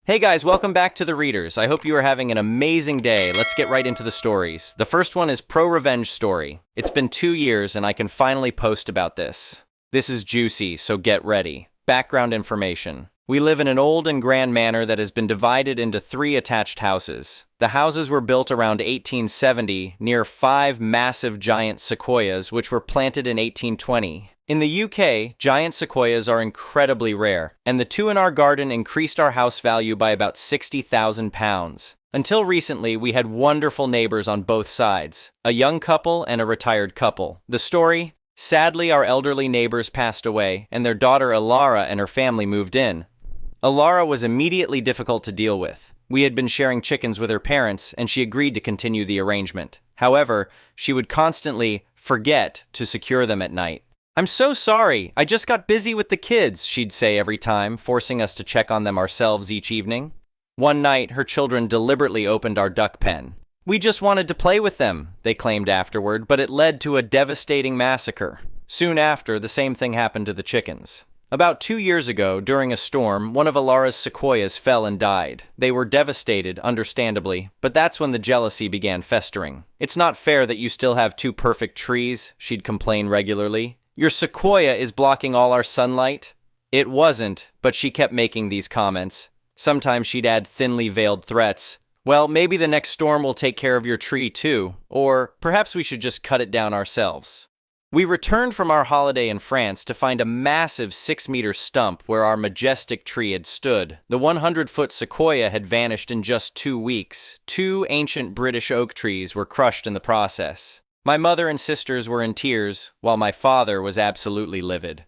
Hey guys, welcome back to The Readers. I hope you are having an amazing day. Let's get right into the stories. The first one is Pro Revenge Story. It's been 2 years and I can finally post about this. This is juicy, so get ready. Background information. We live in an old and grand manor that has been divided into 3 attached houses. The houses were built around 1870 near 5 massive giant sequoias which were planted in 1820. In the UK, giant sequoias are incredibly rare, and the 2 in our garden increased our house value by about £60,000. Until recently, we had wonderful neighbors on both sides, a young couple and a retired couple. The story? Sadly, our elderly neighbors passed away, and their daughter Alara and her family moved in. Alara was immediately difficult to deal with. We had been sharing chickens with her parents, and she agreed to continue the arrangement. However, she would constantly forget to secure them at night. "I'm so sorry, I just got busy with the kids," she'd say every time, forcing us to check on them ourselves each evening. One night, her children deliberately opened our duck pen. "We just wanted to play with them," they claimed afterward, but it led to a devastating massacre. Soon after, the same thing happened to the chickens. About 2 years ago, during a storm, one of Alara's sequoias fell and died. They were devastated, understandably, but that's when the jealousy began festering. "It's not fair that you still have 2 perfect trees," she'd complain regularly. "Your sequoia is blocking all our sunlight." It wasn't, but she kept making these comments. Sometimes she'd add thinly veiled threats. "Well, maybe the next storm will take care of your tree too, or perhaps we should just cut it down ourselves." We returned from our holiday in France to find a massive 6-meter stump where our majestic tree had stood. The 100-foot sequoia had vanished in just 2 weeks. 2 ancient British oak trees were crushed in the process. My mother and sisters were in tears, while my father was absolutely livid.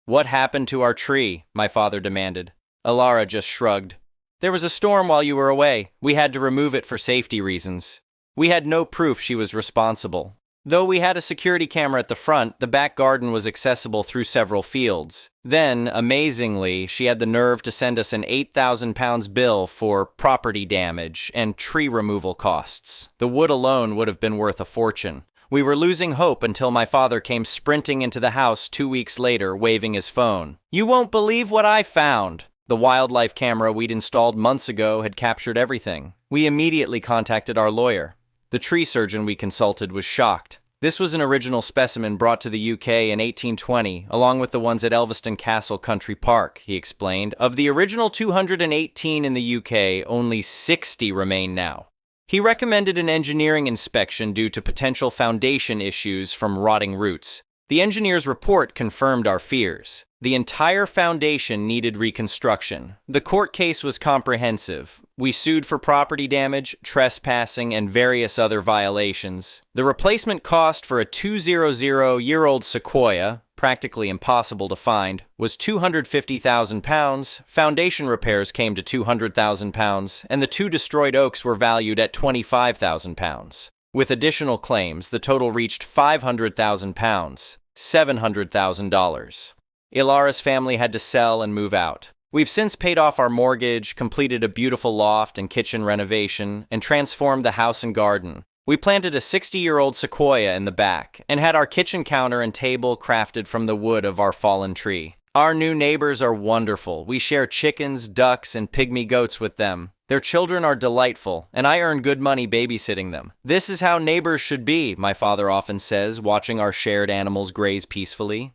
"What happened to our tree?" my father demanded. Alara just shrugged. "There was a storm while you were away. We had to remove it for safety reasons." We had no proof she was responsible. Though we had a security camera at the front, the back garden was accessible through several fields. Then, amazingly, she had the nerve to send us an £8,000 bill for property damage and tree removal costs. The wood alone would have been worth a fortune. We were losing hope until my father came sprinting into the house 2 weeks later, waving his phone. "You won't believe what I found!" The wildlife camera we'd installed months ago had captured everything. We immediately contacted our lawyer. The tree surgeon we consulted was shocked. This was an original specimen brought to the UK in 1820, along with the ones at Elveston Castle Country Park, he explained. Of the original 218 in the UK, only 60 remain now. He recommended an engineering inspection due to potential foundation issues from rotting roots. The engineer's report confirmed our fears. The entire foundation needed reconstruction. The court case was comprehensive. We sued for property damage, trespassing, and various other violations. The replacement cost for a 200-year-old sequoia, practically impossible to find, was £250,000. Foundation repairs came to £200,000, and the 2 destroyed oaks were valued at £25,000. With additional claims, the total reached £500,000, $700,000. Ilara's family had to sell and move out. We've since paid off our mortgage, completed a beautiful loft and kitchen renovation, and transformed the house and garden. We planted a 60-year-old sequoia in the back, and had our kitchen counter and table crafted from the wood of our fallen tree. Our new neighbors are wonderful. We share chickens, ducks, and pygmy goats with them. Their children are delightful, and I earn good money babysitting them. "This is how neighbors should be," my father often says, watching our shared animals graze peacefully.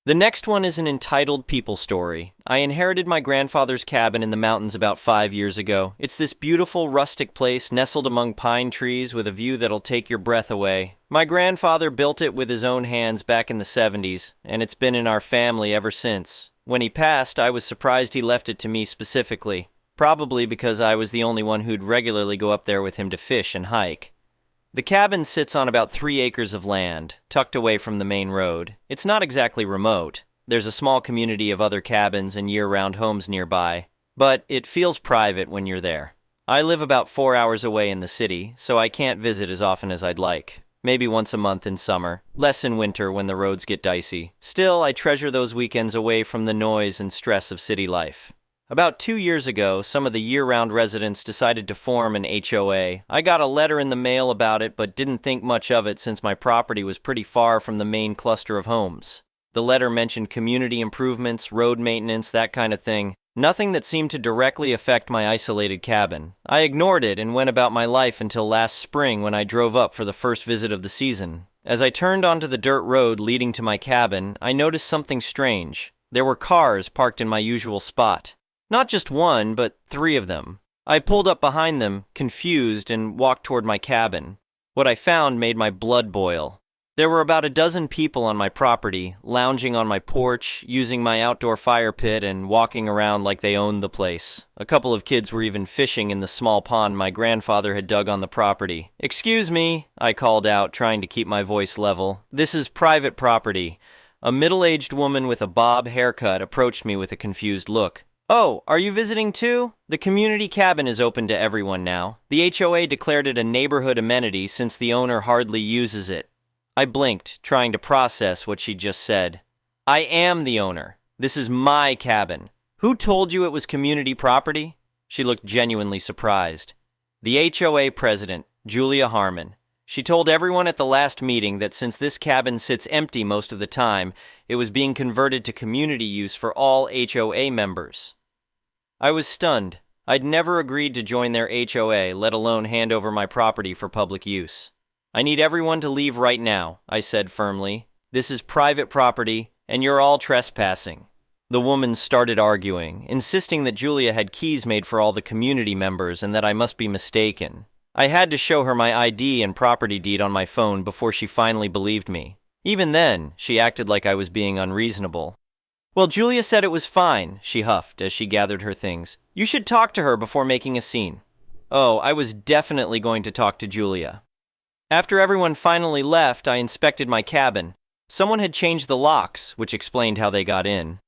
The next one is an entitled people story. I inherited my grandfather's cabin in the mountains about 5 years ago. It's this beautiful rustic place nestled among pine trees with a view that'll take your breath away. My grandfather built it with his own hands back in the 70s, and it's been in our family ever since. When he passed, I was surprised he left it to me specifically, probably because I was the only one who'd regularly go up there with him to fish and hike. The cabin sits on about 3 acres of land, tucked away from the main road. It's not exactly remote. There's a small community of other cabins and year-round homes nearby, but it feels private when you're there. I live about 4 hours away in the city, so I can't visit as often as I'd like. Maybe once a month in summer, less in winter when the roads get dicey. Still, I treasure those weekends away from the noise and stress of city life. About 2 years ago, some of the year-round residents decided to form an HOA. I got a letter in the mail about it, but didn't think much of it since my property was pretty far from the main cluster of homes. The letter mentioned community improvements, road maintenance, that kind of thing. Nothing that seemed to directly affect my isolated cabin. I ignored it and went about my life until last spring when I drove up for the first visit of the season. As I turned onto the dirt road leading to my cabin, I noticed something strange. There were cars parked in my usual spot. Not just one, but 3 of them. I pulled up behind them, confused, and walked toward my cabin. What I found made my blood boil. There were about a dozen people on my property, lounging on my porch, using my outdoor fire pit, and walking around like they owned the place. A couple of kids were even fishing in the small pond my grandfather had dug on the property. "Excuse me," I called out, trying to keep my voice level. "This is private property." A middle-aged woman with a bob haircut approached me with a confused look. "Oh, are you visiting too? The community cabin is open to everyone now. The HOA declared it a neighborhood amenity since the owner hardly uses it." I blinked, trying to process what she'd just said. "I am the owner. This is my cabin. Who told you it was community property?" She looked genuinely surprised. "The HOA president, Julia Harmon. She told everyone at the last meeting that since this cabin sits empty most of the time, it was being converted to community use for all HOA members." I was stunned. I'd never agreed to join their HOA, let alone hand over my property for public use. "I need everyone to leave right now," I said firmly. "This is private property, and you're all trespassing." The woman started arguing, insisting that Julia had keys made for all the community members and that I must be mistaken. I had to show her my ID and property deed on my phone before she finally believed me. Even then, she acted like I was being unreasonable. "Well, Julia said it was fine," she huffed as she gathered her things. "You should talk to her before making a scene." Oh, I was definitely going to talk to Julia. After everyone finally left, I inspected my cabin. Someone had changed the locks, which explained how they got in.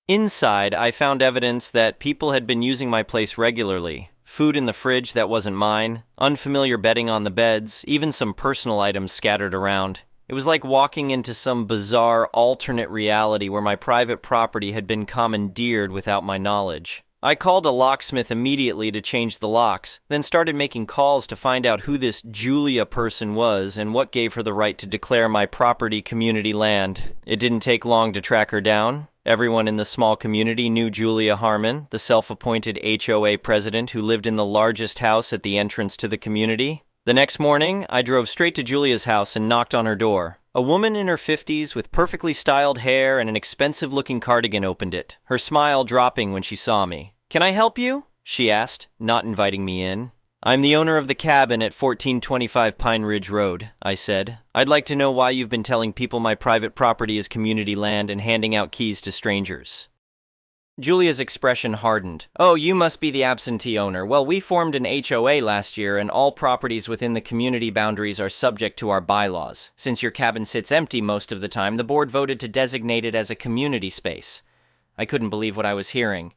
Inside, I found evidence that people had been using my place regularly. Food in the fridge that wasn't mine, unfamiliar bedding on the beds, even some personal items scattered around. It was like walking into some bizarre alternate reality where my private property had been commandeered without my knowledge. I called a locksmith immediately to change the locks, then started making calls to find out who this Julia person was and what gave her the right to declare my property community land. It didn't take long to track her down. Everyone in the small community knew Julia Harmon, the self-appointed HOA president who lived in the largest house at the entrance to the community. The next morning, I drove straight to Julia's house and knocked on her door. A woman in her 50s with perfectly styled hair and an expensive-looking cardigan opened it, her smile dropping when she saw me. "Can I help you?" she asked, not inviting me in. "I'm the owner of the cabin at 1425 Pine Ridge Road," I said. "I'd like to know why you've been telling people my private property is community land and handing out keys to strangers." Julia's expression hardened. "Oh, you must be the absentee owner. Well, we formed an HOA last year, and all properties within the community boundaries are subject to our bylaws. Since your cabin sits empty most of the time, the board voted to designate it as a community space." I couldn't believe what I was hearing.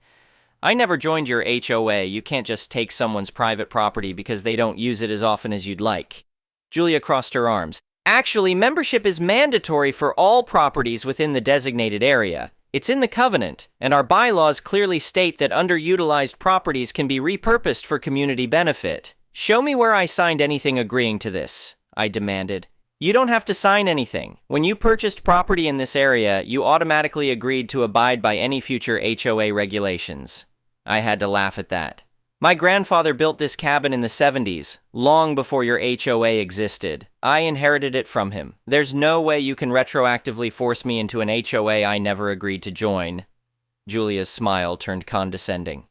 "I never joined your HOA. You can't just take someone's private property because they don't use it as often as you'd like." Julia crossed her arms. "Actually, membership is mandatory for all properties within the designated area. It's in the covenant, and our bylaws clearly state that underutilized properties can be repurposed for community benefit. Show me where I signed anything agreeing to this," I demanded. "You don't have to sign anything. When you purchased property in this area, you automatically agreed to abide by any future HOA regulations." I had to laugh at that. "My grandfather built this cabin in the 70s, long before your HOA existed. I inherited it from him. There's no way you can retroactively force me into an HOA I never agreed to join." Julia's smile turned condescending.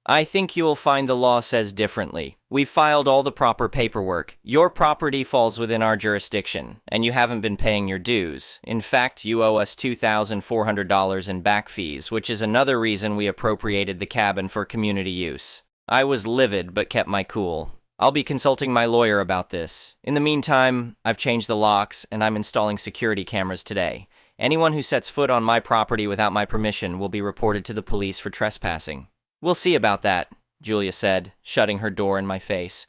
"I think you'll find the law says differently. We've filed all the proper paperwork. Your property falls within our jurisdiction, and you haven't been paying your dues. In fact, you owe us $2,400 in back fees, which is another reason we appropriated the cabin for community use." I was livid, but kept my cool. "I'll be consulting my lawyer about this. In the meantime, I've changed the locks, and I'm installing security cameras today. Anyone who sets foot on my property without my permission will be reported to the police for trespassing." "We'll see about that," Julia said, shutting her door in my face.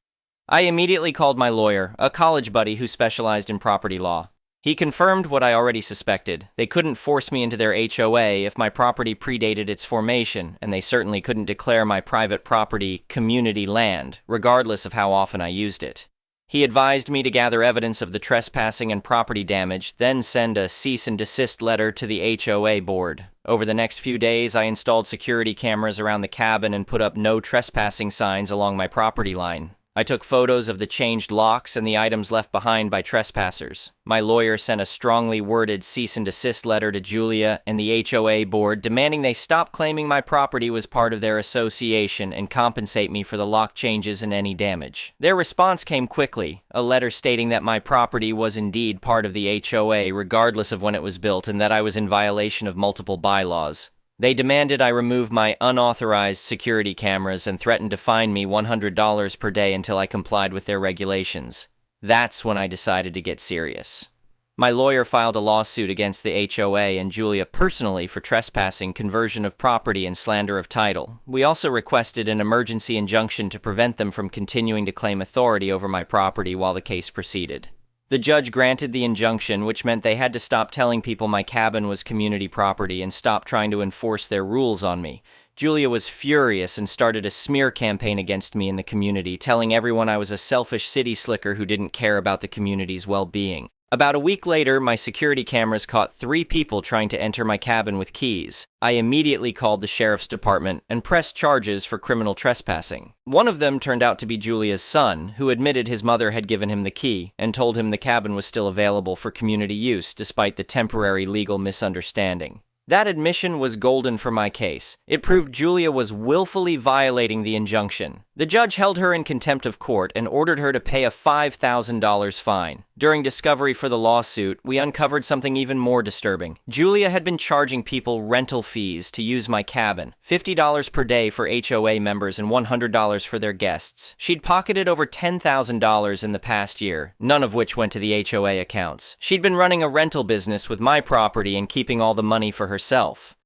I immediately called my lawyer, a college buddy who specialized in property law. He confirmed what I already suspected. They couldn't force me into their HOA if my property predated its formation, and they certainly couldn't declare my private property community land, regardless of how often I used it. He advised me to gather evidence of the trespassing and property damage, then send a cease and desist letter to the HOA board. Over the next few days, I installed security cameras around the cabin and put up no trespassing signs along my property line. I took photos of the changed locks and the items left behind by trespassers. My lawyer sent a strongly worded cease and desist letter to Julia and the HOA board demanding they stop claiming my property was part of their association and compensate me for the lock changes and any damage. Their response came quickly, a letter stating that my property was indeed part of the HOA regardless of when it was built and that I was in violation of multiple bylaws. They demanded I remove my unauthorized security cameras and threatened to fine me $100 per day until I complied with their regulations. That's when I decided to get serious. My lawyer filed a lawsuit against the HOA and Julia personally for trespassing, conversion of property, and slander of title. We also requested an emergency injunction to prevent them from continuing to claim authority over my property while the case proceeded. The judge granted the injunction, which meant they had to stop telling people my cabin was community property and stop trying to enforce their rules on me. Julia was furious and started a smear campaign against me in the community, telling everyone I was a selfish city slicker who didn't care about the community's well-being. About a week later, my security cameras caught 3 people trying to enter my cabin with keys. I immediately called the sheriff's department and pressed charges for criminal trespassing. One of them turned out to be Julia's son, who admitted his mother had given him the key and told him the cabin was still available for community use despite the temporary legal misunderstanding. That admission was golden for my case. It proved Julia was willfully violating the injunction. The judge held her in contempt of court and ordered her to pay a $5,000 fine. During discovery for the lawsuit, we uncovered something even more disturbing. Julia had been charging people rental fees to use my cabin, $50 per day for HOA members and $100 for their guests. She'd pocketed over $10,000 in the past year, none of which went to the HOA accounts. She'd been running a rental business with my property and keeping all the money for herself.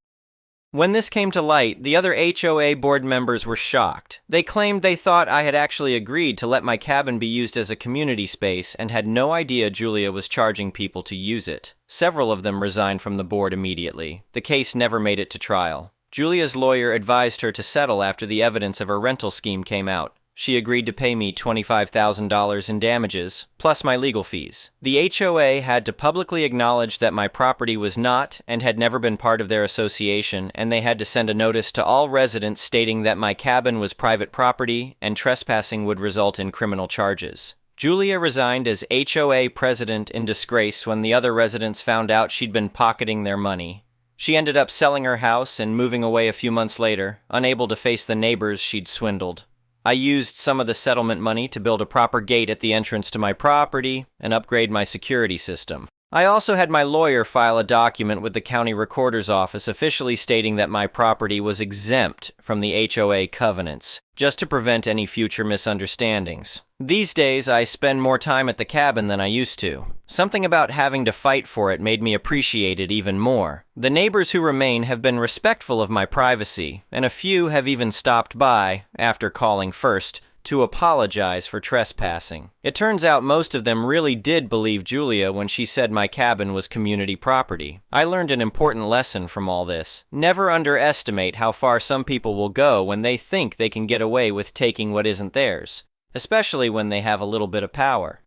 When this came to light, the other HOA board members were shocked. They claimed they thought I had actually agreed to let my cabin be used as a community space and had no idea Julia was charging people to use it. Several of them resigned from the board immediately. The case never made it to trial. Julia's lawyer advised her to settle after the evidence of her rental scheme came out. She agreed to pay me $25,000 in damages, plus my legal fees. The HOA had to publicly acknowledge that my property was not and had never been part of their association, and they had to send a notice to all residents stating that my cabin was private property and trespassing would result in criminal charges. Julia resigned as HOA president in disgrace when the other residents found out she'd been pocketing their money. She ended up selling her house and moving away a few months later, unable to face the neighbors she'd swindled. I used some of the settlement money to build a proper gate at the entrance to my property and upgrade my security system. I also had my lawyer file a document with the county recorder's office officially stating that my property was exempt from the HOA covenants, just to prevent any future misunderstandings. These days, I spend more time at the cabin than I used to. Something about having to fight for it made me appreciate it even more. The neighbors who remain have been respectful of my privacy, and a few have even stopped by, after calling first, to apologize for trespassing. It turns out most of them really did believe Julia when she said my cabin was community property. I learned an important lesson from all this. Never underestimate how far some people will go when they think they can get away with taking what isn't theirs, especially when they have a little bit of power.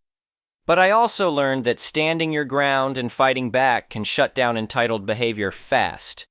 But I also learned that standing your ground and fighting back can shut down entitled behavior fast.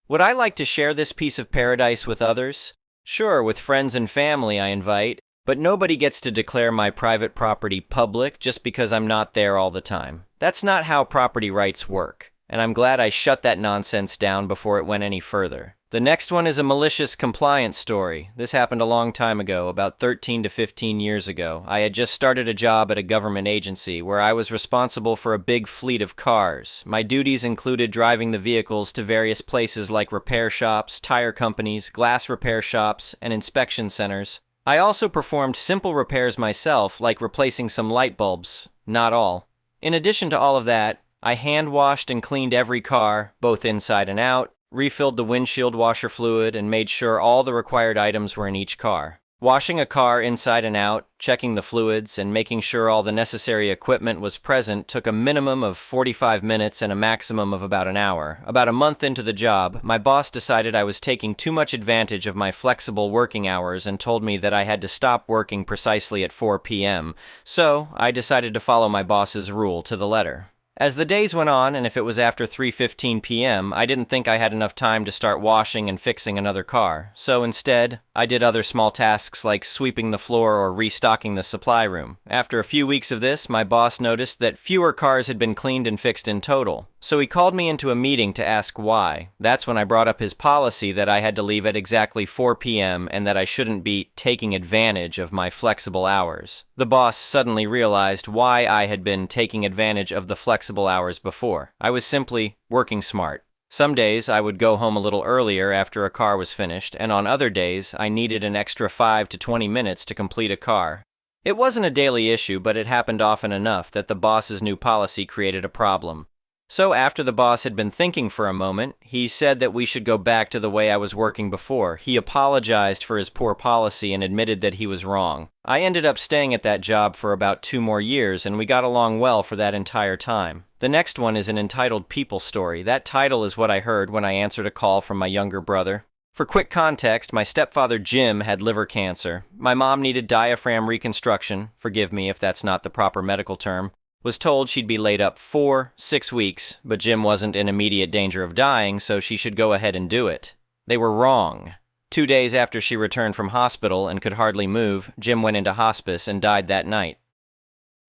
Would I like to share this piece of paradise with others? Sure, with friends and family I invite. But nobody gets to declare my private property public just because I'm not there all the time. That's not how property rights work, and I'm glad I shut that nonsense down before it went any further. The next one is a malicious compliance story. This happened a long time ago, about 13 to 15 years ago. I had just started a job at a government agency where I was responsible for a big fleet of cars. My duties included driving the vehicles to various places like repair shops, tire companies, glass repair shops, and inspection centers. I also performed simple repairs myself, like replacing some light bulbs, not all. In addition to all of that, I hand-washed and cleaned every car, both inside and out, refilled the windshield washer fluid, and made sure all the required items were in each car. Washing a car inside and out, checking the fluids, and making sure all the necessary equipment was present took a minimum of 45 minutes and a maximum of about an hour. About a month into the job, my boss decided I was taking too much advantage of my flexible working hours and told me that I had to stop working precisely at 4 p.m., so I decided to follow my boss's rule to the letter. As the days went on, and if it was after 3:15 p.m., I didn't think I had enough time to start washing and fixing another car, so instead, I did other small tasks like sweeping the floor or restocking the supply room. After a few weeks of this, my boss noticed that fewer cars had been cleaned and fixed in total, so he called me into a meeting to ask why. That's when I brought up his policy that I had to leave at exactly 4 p.m. and that I shouldn't be taking advantage of my flexible hours. The boss suddenly realized why I had been taking advantage of the flexible hours before. I was simply working smart. Some days I would go home a little earlier after a car was finished, and on other days I needed an extra 5 to 20 minutes to complete a car. It wasn't a daily issue, but it happened often enough that the boss's new policy created a problem. So after the boss had been thinking for a moment, he said that we should go back to the way I was working before. He apologized for his poor policy and admitted that he was wrong. I ended up staying at that job for about 2 more years, and we got along well for that entire time. The next one is an entitled People Story. That title is what I heard when I answered a call from my younger brother. For quick context, my stepfather Jim had liver cancer. My mom needed diaphragm reconstruction, forgive me if that's not the proper medical term, was told she'd be laid up 4-6 weeks, but Jim wasn't in immediate danger of dying, so she should go ahead and do it. They were wrong. 2 days after she returned from hospital and could hardly move, Jim went into hospice and died that night.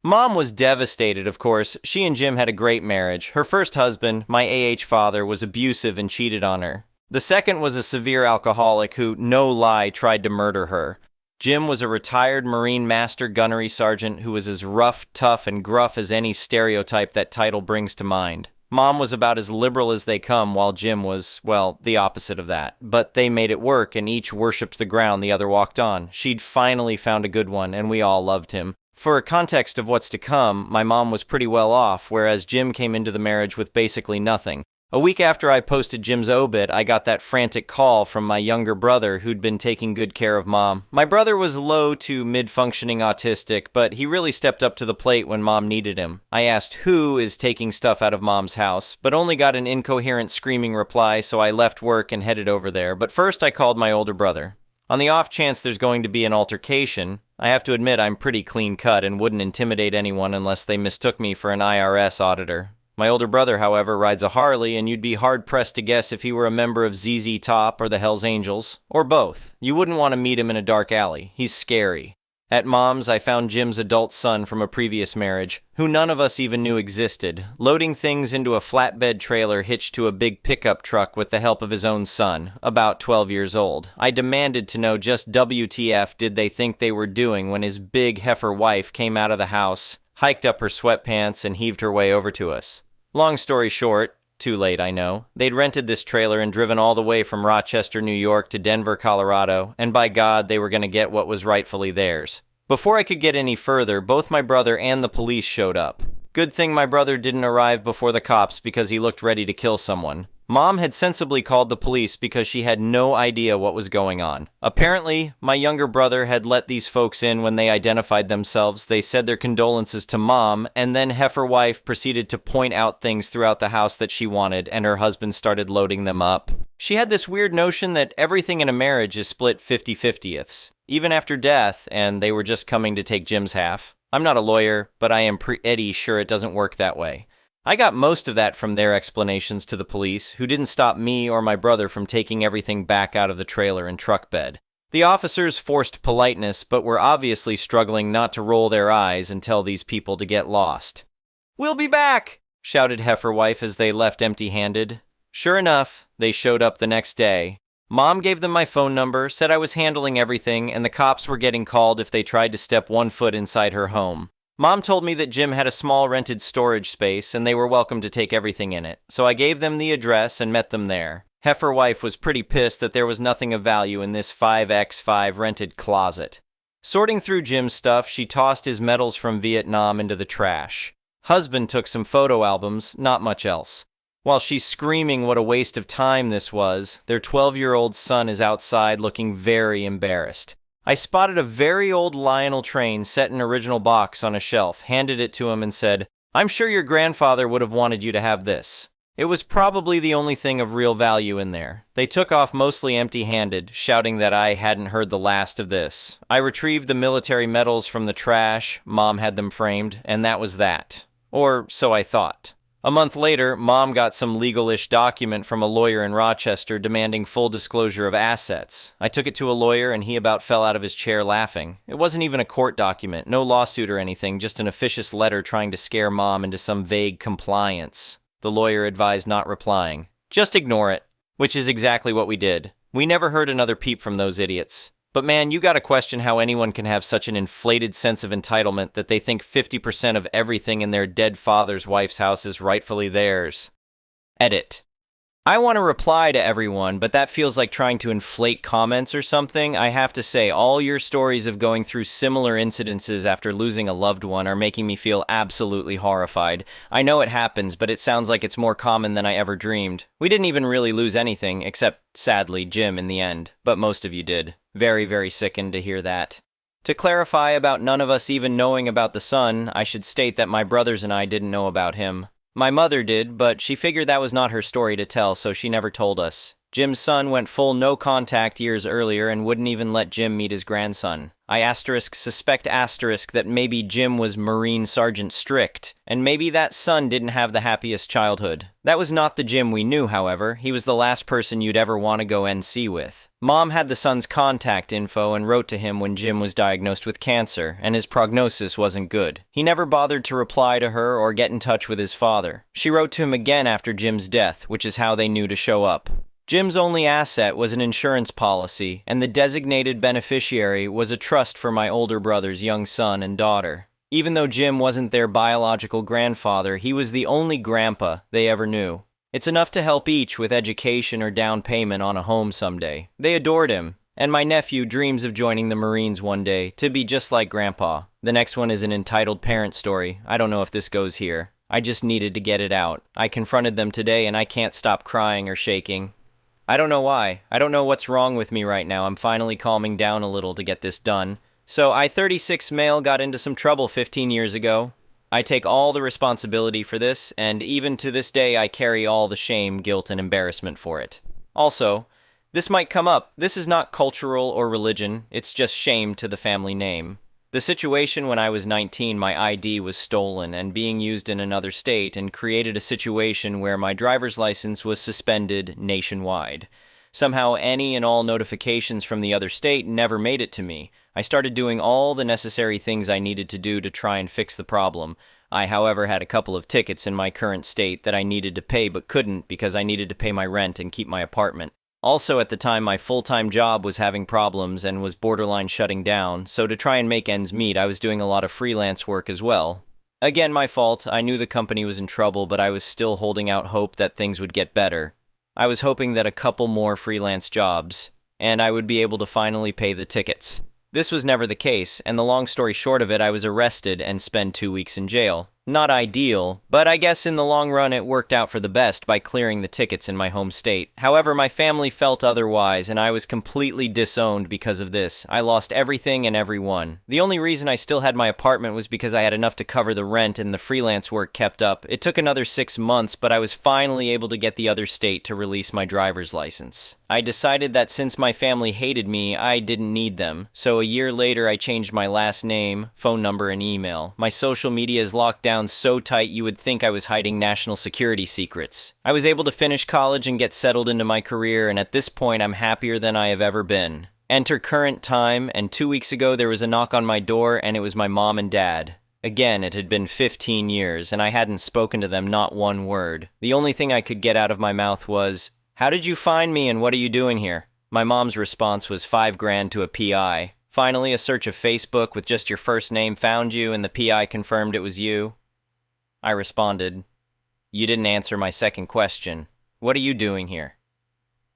Mom was devastated, of course. She and Jim had a great marriage. Her first husband, my father, was abusive and cheated on her. The second was a severe alcoholic who, no lie, tried to murder her. Jim was a retired Marine Master Gunnery Sergeant who was as rough, tough, and gruff as any stereotype that title brings to mind. Mom was about as liberal as they come, while Jim was, well, the opposite of that. But they made it work, and each worshipped the ground the other walked on. She'd finally found a good one, and we all loved him. For a context of what's to come, my mom was pretty well off, whereas Jim came into the marriage with basically nothing. A week after I posted Jim's obit, I got that frantic call from my younger brother who'd been taking good care of Mom. My brother was low to mid-functioning autistic, but he really stepped up to the plate when Mom needed him. I asked who is taking stuff out of Mom's house, but only got an incoherent screaming reply, so I left work and headed over there. But first I called my older brother. On the off chance there's going to be an altercation, I have to admit I'm pretty clean-cut and wouldn't intimidate anyone unless they mistook me for an IRS auditor. My older brother, however, rides a Harley, and you'd be hard-pressed to guess if he were a member of ZZ Top or the Hells Angels, or both. You wouldn't want to meet him in a dark alley. He's scary. At Mom's, I found Jim's adult son from a previous marriage, who none of us even knew existed, loading things into a flatbed trailer hitched to a big pickup truck with the help of his own son, about 12 years old. I demanded to know just WTF did they think they were doing when his big heifer wife came out of the house, hiked up her sweatpants, and heaved her way over to us. Long story short, too late I know, they'd rented this trailer and driven all the way from Rochester, New York to Denver, Colorado, and by God, they were going to get what was rightfully theirs. Before I could get any further, both my brother and the police showed up. Good thing my brother didn't arrive before the cops because he looked ready to kill someone. Mom had sensibly called the police because she had no idea what was going on. Apparently, my younger brother had let these folks in when they identified themselves. They said their condolences to Mom, and then heifer wife proceeded to point out things throughout the house that she wanted, and her husband started loading them up. She had this weird notion that everything in a marriage is split 50-50ths, even after death, and they were just coming to take Jim's half. I'm not a lawyer, but I am pretty sure it doesn't work that way. I got most of that from their explanations to the police, who didn't stop me or my brother from taking everything back out of the trailer and truck bed. The officers forced politeness, but were obviously struggling not to roll their eyes and tell these people to get lost. "We'll be back!" shouted heifer wife as they left empty-handed. Sure enough, they showed up the next day. Mom gave them my phone number, said I was handling everything, and the cops were getting called if they tried to step 1 foot inside her home. Mom told me that Jim had a small rented storage space and they were welcome to take everything in it, so I gave them the address and met them there. Heifer wife was pretty pissed that there was nothing of value in this 5x5 rented closet. Sorting through Jim's stuff, she tossed his medals from Vietnam into the trash. Husband took some photo albums, not much else. While she's screaming what a waste of time this was, their 12-year-old son is outside looking very embarrassed. I spotted a very old Lionel train set in original box on a shelf, handed it to him and said, "I'm sure your grandfather would have wanted you to have this." It was probably the only thing of real value in there. They took off mostly empty-handed, shouting that I hadn't heard the last of this. I retrieved the military medals from the trash, Mom had them framed, and that was that. Or so I thought. A month later, Mom got some legal-ish document from a lawyer in Rochester demanding full disclosure of assets. I took it to a lawyer and he about fell out of his chair laughing. It wasn't even a court document, no lawsuit or anything, just an officious letter trying to scare Mom into some vague compliance. The lawyer advised not replying. Just ignore it. Which is exactly what we did. We never heard another peep from those idiots. But man, you gotta question how anyone can have such an inflated sense of entitlement that they think 50% of everything in their dead father's wife's house is rightfully theirs. Edit. I want to reply to everyone, but that feels like trying to inflate comments or something. I have to say, all your stories of going through similar incidences after losing a loved one are making me feel absolutely horrified. I know it happens, but it sounds like it's more common than I ever dreamed. We didn't even really lose anything, except, sadly, Jim in the end. But most of you did. Very, very sickened to hear that. To clarify about none of us even knowing about the son, I should state that my brothers and I didn't know about him. My mother did, but she figured that was not her story to tell, so she never told us. Jim's son went full no contact years earlier and wouldn't even let Jim meet his grandson. I suspect that maybe Jim was Marine Sergeant Strict, and maybe that son didn't have the happiest childhood. That was not the Jim we knew, however. He was the last person you'd ever want to go NC with. Mom had the son's contact info and wrote to him when Jim was diagnosed with cancer, and his prognosis wasn't good. He never bothered to reply to her or get in touch with his father. She wrote to him again after Jim's death, which is how they knew to show up. Jim's only asset was an insurance policy, and the designated beneficiary was a trust for my older brother's young son and daughter. Even though Jim wasn't their biological grandfather, he was the only grandpa they ever knew. It's enough to help each with education or down payment on a home someday. They adored him, and my nephew dreams of joining the Marines one day to be just like Grandpa. The next one is an entitled parent story. I don't know if this goes here. I just needed to get it out. I confronted them today and I can't stop crying or shaking. I don't know why. I don't know what's wrong with me right now. I'm finally calming down a little to get this done. So I, 36 male, got into some trouble 15 years ago. I take all the responsibility for this, and even to this day I carry all the shame, guilt, and embarrassment for it. Also, this might come up. This is not cultural or religion. It's just shame to the family name. The situation when I was 19, my ID was stolen and being used in another state and created a situation where my driver's license was suspended nationwide. Somehow any and all notifications from the other state never made it to me. I started doing all the necessary things I needed to do to try and fix the problem. I, however, had a couple of tickets in my current state that I needed to pay but couldn't because I needed to pay my rent and keep my apartment. Also, at the time, my full-time job was having problems and was borderline shutting down, so to try and make ends meet, I was doing a lot of freelance work as well. Again, my fault. I knew the company was in trouble, but I was still holding out hope that things would get better. I was hoping that a couple more freelance jobs, and I would be able to finally pay the tickets. This was never the case, and the long story short of it, I was arrested and spent 2 weeks in jail. Not ideal, but I guess in the long run it worked out for the best by clearing the tickets in my home state. However, my family felt otherwise, and I was completely disowned because of this. I lost everything and everyone. The only reason I still had my apartment was because I had enough to cover the rent and the freelance work kept up. It took another 6 months, but I was finally able to get the other state to release my driver's license. I decided that since my family hated me, I didn't need them. So a year later, I changed my last name, phone number, and email. My social media is locked down so tight you would think I was hiding national security secrets. I was able to finish college and get settled into my career, and at this point, I'm happier than I have ever been. Enter current time, and 2 weeks ago, there was a knock on my door, and it was my mom and dad. Again, it had been 15 years, and I hadn't spoken to them not one word. The only thing I could get out of my mouth was, "How did you find me and what are you doing here?" My mom's response was $5,000 to a PI. Finally, a search of Facebook with just your first name found you and the PI confirmed it was you. I responded, "You didn't answer my second question. What are you doing here?"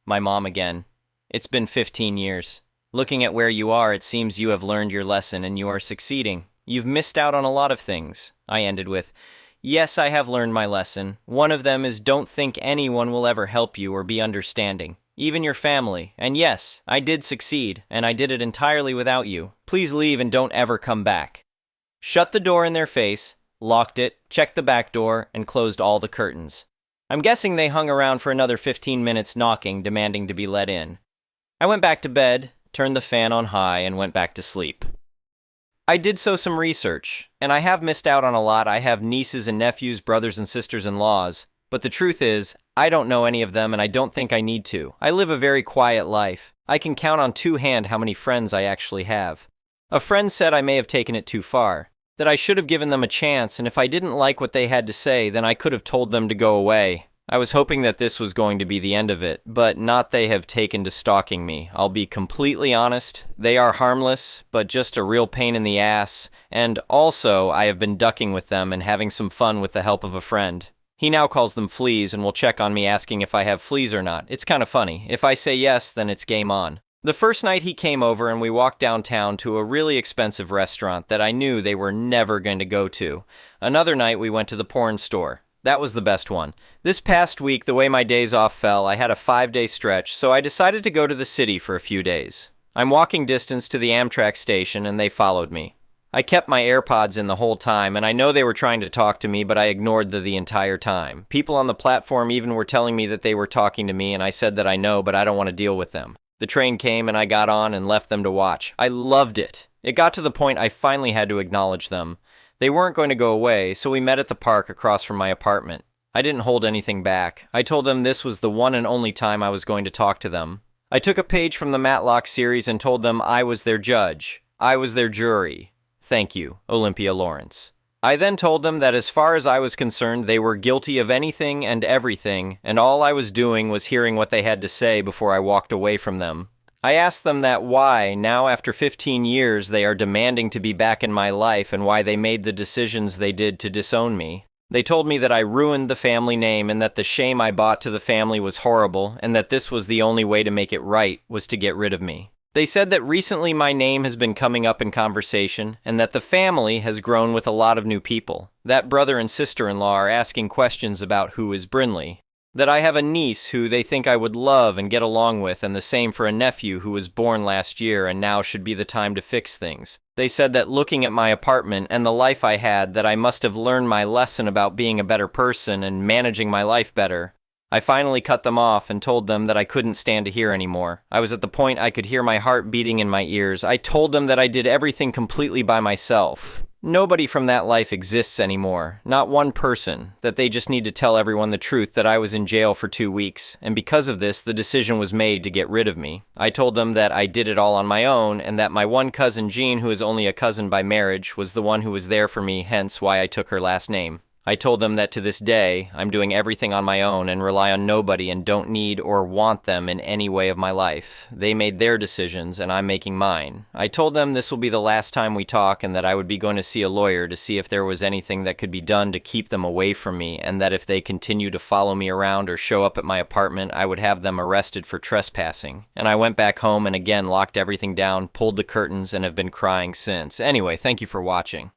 My mom again. "It's been 15 years. Looking at where you are, it seems you have learned your lesson and you are succeeding. You've missed out on a lot of things." I ended with, "Yes, I have learned my lesson. One of them is don't think anyone will ever help you or be understanding. even your family. And yes, I did succeed, and I did it entirely without you. Please leave and don't ever come back." Shut the door in their face, locked it, checked the back door, and closed all the curtains. I'm guessing they hung around for another 15 minutes knocking, demanding to be let in. I went back to bed, turned the fan on high, and went back to sleep. I did some research, and I have missed out on a lot. I have nieces and nephews, brothers and sisters-in-laws, but the truth is, I don't know any of them, and I don't think I need to. I live a very quiet life. I can count on two hands how many friends I actually have. A friend said I may have taken it too far, that I should have given them a chance, and if I didn't like what they had to say, then I could have told them to go away. I was hoping that this was going to be the end of it, but not they have taken to stalking me. I'll be completely honest, they are harmless, but just a real pain in the ass, and also I have been ducking with them and having some fun with the help of a friend. He now calls them fleas and will check on me asking if I have fleas or not. It's kind of funny. If I say yes, then it's game on. The first night he came over and we walked downtown to a really expensive restaurant that I knew they were never going to go to. Another night we went to the porn store. That was the best one. This past week, the way my days off fell, I had a 5-day stretch, so I decided to go to the city for a few days. I'm walking distance to the Amtrak station and they followed me. I kept my AirPods in the whole time, and I know they were trying to talk to me, but I ignored them the entire time. People on the platform even were telling me that they were talking to me, and I said that I know, but I don't want to deal with them. The train came and I got on and left them to watch. I loved it. It got to the point I finally had to acknowledge them. They weren't going to go away, so we met at the park across from my apartment. I didn't hold anything back. I told them this was the one and only time I was going to talk to them. I took a page from the Matlock series and told them I was their judge. I was their jury. Thank you, Olympia Lawrence. I then told them that as far as I was concerned, they were guilty of anything and everything, and all I was doing was hearing what they had to say before I walked away from them. I asked them that why, now after 15 years, they are demanding to be back in my life and why they made the decisions they did to disown me. They told me that I ruined the family name and that the shame I brought to the family was horrible and that this was the only way to make it right was to get rid of me. They said that recently my name has been coming up in conversation and that the family has grown with a lot of new people. That brother and sister-in-law are asking questions about who is Brinley. That I have a niece who they think I would love and get along with, and the same for a nephew who was born last year and now should be the time to fix things. They said that looking at my apartment and the life I had, that I must have learned my lesson about being a better person and managing my life better. I finally cut them off and told them that I couldn't stand to hear anymore. I was at the point I could hear my heart beating in my ears. I told them that I did everything completely by myself. Nobody from that life exists anymore. Not one person. That they just need to tell everyone the truth that I was in jail for 2 weeks, and because of this, the decision was made to get rid of me. I told them that I did it all on my own, and that my one cousin Jean, who is only a cousin by marriage, was the one who was there for me, hence why I took her last name. I told them that to this day, I'm doing everything on my own and rely on nobody and don't need or want them in any way of my life. They made their decisions and I'm making mine. I told them this will be the last time we talk and that I would be going to see a lawyer to see if there was anything that could be done to keep them away from me, and that if they continue to follow me around or show up at my apartment, I would have them arrested for trespassing. And I went back home and again locked everything down, pulled the curtains, and have been crying since. Anyway, thank you for watching.